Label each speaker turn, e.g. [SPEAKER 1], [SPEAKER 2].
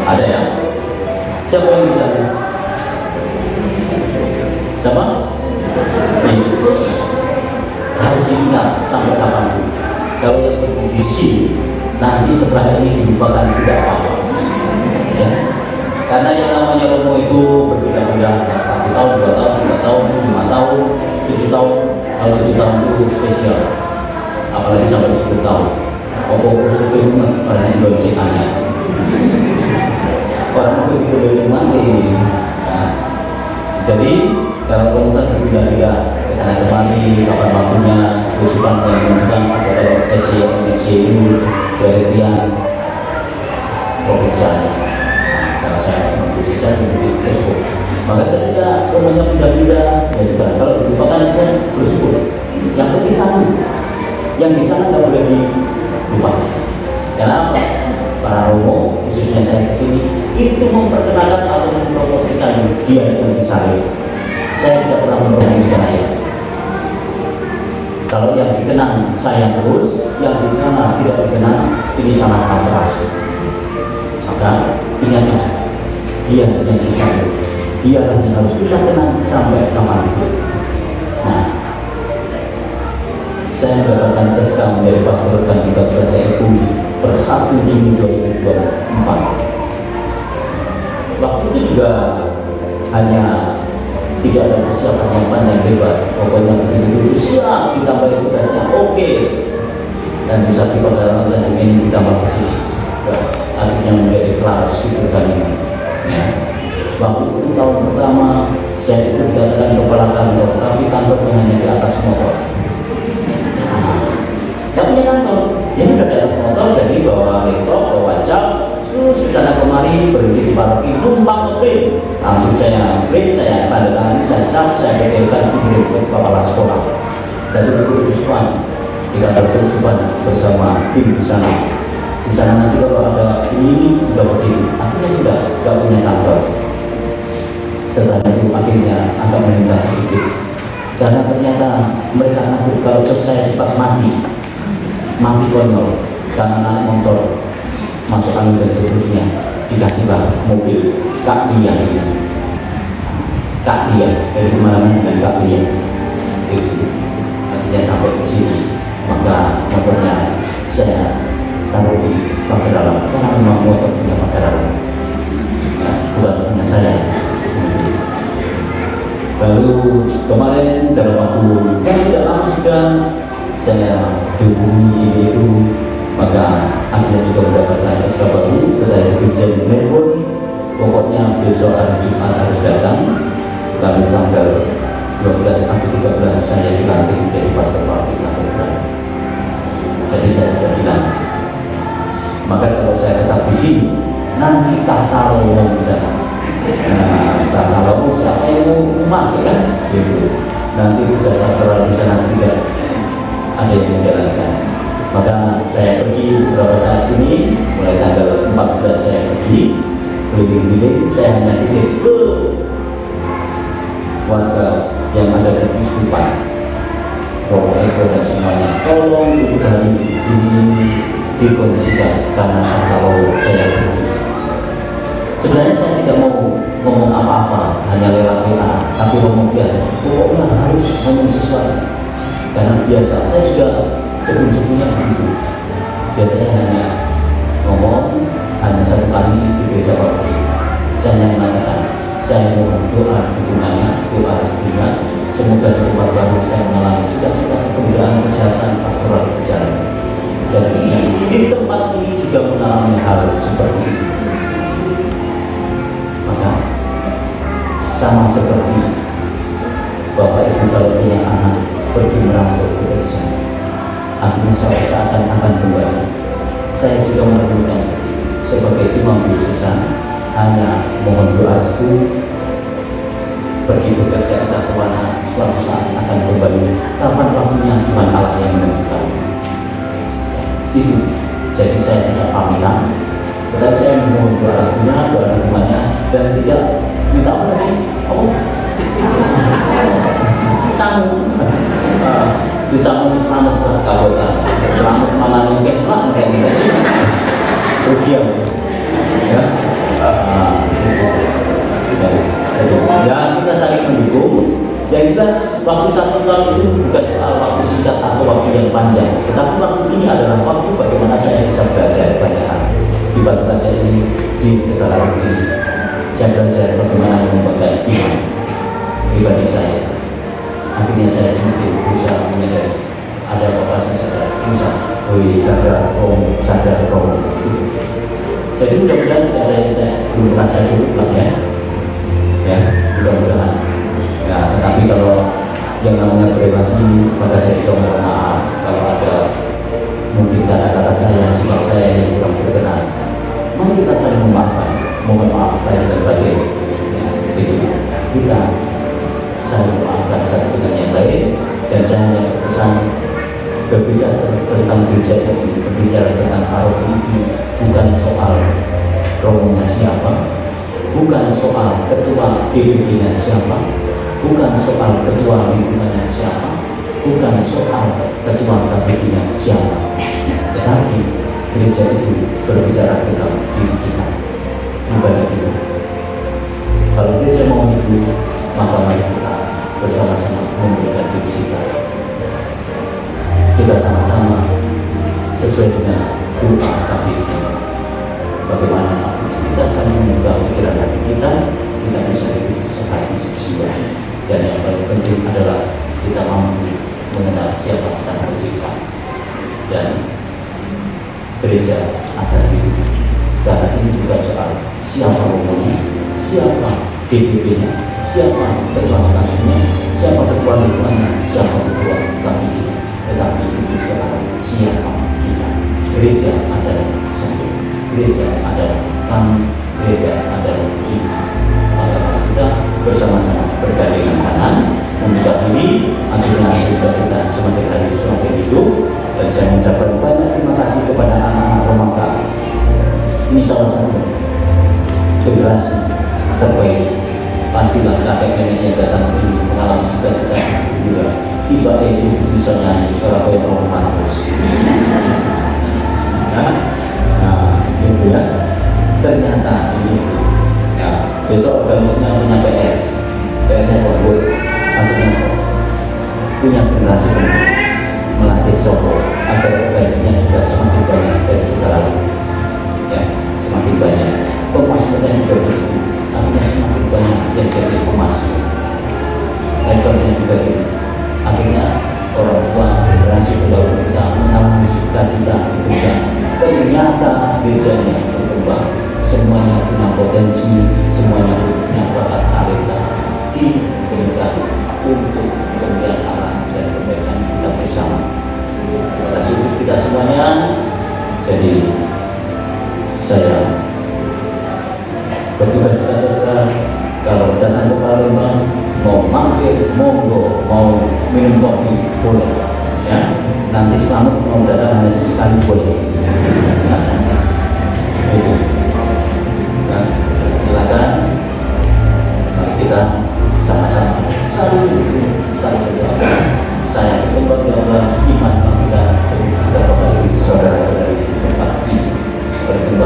[SPEAKER 1] Ada ya? Siapa yang bisa? Siapa? Yesus. Harus diingat sampai kapanpun. Kalau yang berfungsi nanti setelah ini dilupakan tidak apa-apa. Ya. Karena yang namanya Romo itu berbeda-beda, 1 tahun, 2 tahun, 3 tahun, 5 tahun, 7 tahun. Kalau 7 tahun itu spesial, apalagi sampai 10 tahun. Opo-opo suku karena Indonesia-nya orang itu boleh mati. Nah, jadi dalam komentar berbeda-beda kesana kemari, kapan waktunya, kesukaan yang menentukan atau SCU penelitian provinsialnya. Kalau saya khususnya menjadi tersebut, maka ketika komennya beda-beda, ya sudah. Kalau dilupakan saya bersyukur. Yang penting satu, yang di sana nggak boleh dilupakan. Karena apa? Para romo, khususnya saya kesini, itu memperkenalkan atau mempromosikan dia yang saya. Saya tidak pernah mempromosi saya. Kalau yang dikenang saya terus, yang di sana tidak dikenang, ini sangat kalah. Maka ingatlah, dia yang di sana, dia yang harus kita kenang sampai kapanpun. Nah, saya mendapatkan SK menjadi pastor dan juga gereja itu per 1 Juni 2024. Waktu itu juga hanya tidak ada persiapan yang panjang lebar. Pokoknya begitu siap, ditambah tugasnya oke. Dan bisa diperdalaman dan ingin ditambah ke sini. Akhirnya menjadi kelas gitu kan ini. Ya. Waktu itu tahun pertama saya itu dikatakan kepala kantor, tapi kantornya hanya di atas motor. Tidak punya kantor, ya sudah di atas motor, jadi bawa laptop, bawa jam, terus ke sana kemari, berhenti di parkir, numpang ngeprint. Langsung saya print, saya tanda tangan, saya cap, saya tempelkan kirim ke kepala sekolah. Jadi berkerusuhan di kantor kerusuhan bersama tim di sana. Di sana nanti kalau ada ini sudah berdiri, akhirnya sudah tidak punya kantor. Setelah itu akhirnya agak meningkat sedikit, karena ternyata mereka takut kalau saya cepat mati konyol karena naik motor masuk angin dan seterusnya. Dikasihlah mobil Kak Lia ini, Kak Lia dari kemana-mana dengan Kak Lia itu. Akhirnya sampai ke sini, maka motornya saya taruh di pakai dalam, karena memang motor punya pakai dalam, ya, bukan punya saya. Lalu kemarin dalam waktu yang tidak lama sudah saya dihubungi itu, maka akhirnya juga mendapatkan SK baru. Setelah itu Jen telepon, pokoknya besok hari Jumat harus datang. Lalu tanggal 12 atau 13 saya dilantik menjadi pastor baru di katedral. Jadi saya sudah bilang, maka kalau saya tetap di sini, nanti tata lowong di sana. Nah, tata lowong siapa yang mau rumah, ya kan? Gitu. Nanti tugas pastoral di sana tidak ada yang menjalankan. Maka saya pergi beberapa saat ini, mulai tanggal 14 saya pergi keliling-keliling. Saya hanya titip ke warga yang ada di Uskupan, Romo Eko dan semuanya, tolong untuk hari ini dikondisikan karena kalau saya pergi. Sebenarnya saya tidak mau ngomong apa-apa, hanya lewat WA, tapi ngomong via, pokoknya harus ngomong sesuatu. Karena biasa saya juga sebelum-sebelumnya begitu, biasanya hanya ngomong hanya satu kali di gereja pagi. Saya hanya mengatakan, saya mohon doa dukungannya, doa restunya, semoga di tempat baru saya mengalami sudah kemudahan kesehatan pastoral berjalan. Dan di tempat ini juga mengalami hal seperti ini. Maka sama seperti Bapak Ibu kalau punya anak pergi merantau ke desa, akhirnya suatu saat akan kembali. Saya juga menemukan sebagai imam diosesan hanya mohon doa restu, pergi bekerja entah kemana, suatu saat akan kembali. Kapan waktunya Tuhan Allah yang menentukan. Itu jadi saya tidak pamitan, tetapi saya mohon doa restunya, doa dukungannya, dan tidak minta apa tadi? Bisa selamat kalau selamat malah nyengket lah kayak gitu. Rugian, ya. waktu 1 tahun itu bukan soal waktu singkat atau waktu yang panjang, tetapi waktu ini adalah waktu bagaimana saya bisa belajar banyak hal. Di Batu Kaca ini, di Negara ini, saya belajar bagaimana membanggai iman pribadi saya. Akhirnya saya semakin berusaha menyadari ada apa saya sadar, berusaha, sadar. Jadi mudah-mudahan tidak ada yang saya belum merasa itu ya, mudah-mudahan. Ya, tetapi kalau yang namanya berelasi, maka saya juga mohon maaf kalau ada mungkin kata-kata saya, sikap saya yang kurang berkenan. Mari kita saling memaafkan, mohon maaf lahir dan batin. Ya, jadi kita saling memaafkan satu dengan yang lain. Dan saya hanya berpesan berbicara tentang gereja ini, berbicara tentang paroki ini bukan soal romonya siapa, bukan soal ketua DPD-nya siapa, bukan soal ketua lingkungannya siapa, bukan soal ketua KPD-nya siapa, tetapi gereja itu berbicara tentang diri kita, pribadi kita. Kalau gereja mau itu, maka mari kita bersama-sama memberikan diri kita. Kita sama-sama sesuai dengan doa KPD. Bagaimana kita saling membuka pikiran hati kita bisa hidup sehati sejiwa. Dan yang paling penting adalah kita mampu mengenal siapa Sang Pencipta. Dan gereja akan hidup. Karena ini bukan soal siapa romonya, siapa DPP-nya, siapa ketua stasiunnya, siapa ketua lingkungannya, siapa ketua KPD-nya, tetapi itu soal siapa kita. Gereja adalah satu, gereja adalah kami, gereja adalah kita. Maka kita bersama-sama bergandengan tangan membuka diri, akhirnya gereja kita semakin hari semakin hidup. Dan saya mengucapkan banyak terima kasih kepada anak-anak Romaka. Ini salah satu generasi terbaik. Pastilah kakek neneknya datang ini mengalami sukacita juga. Tiba itu bisa nyanyi kalau yang romantis. Nah, gitu ya. Ternyata ini itu. Ya, besok organisasinya punya PR-nya buat punya generasi melatih Soko agar organisasinya juga semakin banyak dari kita lalu. Ya, semakin banyak. Pemasmurnya juga begitu. Artinya semakin banyak yang jadi pemasmur. Rekornya juga gitu. Akhirnya orang tua generasi pendahulu kita mengalami sukacita itu dan ternyata gerejanya berkembang, semuanya punya potensi, semuanya punya bakat talenta digunakan untuk kemuliaan Allah dan kebaikan kita bersama. Terima kasih untuk kita semuanya. Jadi saya bertugas dengan kalau datang ke Palembang mau mampir, monggo, mau minum kopi boleh, ya. Nanti selamat mau datang hanya sekali boleh. Itu. Nah, silakan. Mari kita sama-sama saling berdoa. Saya berdoa Allah iman kita dan juga kepada saudara-saudari tempat ini berkembang.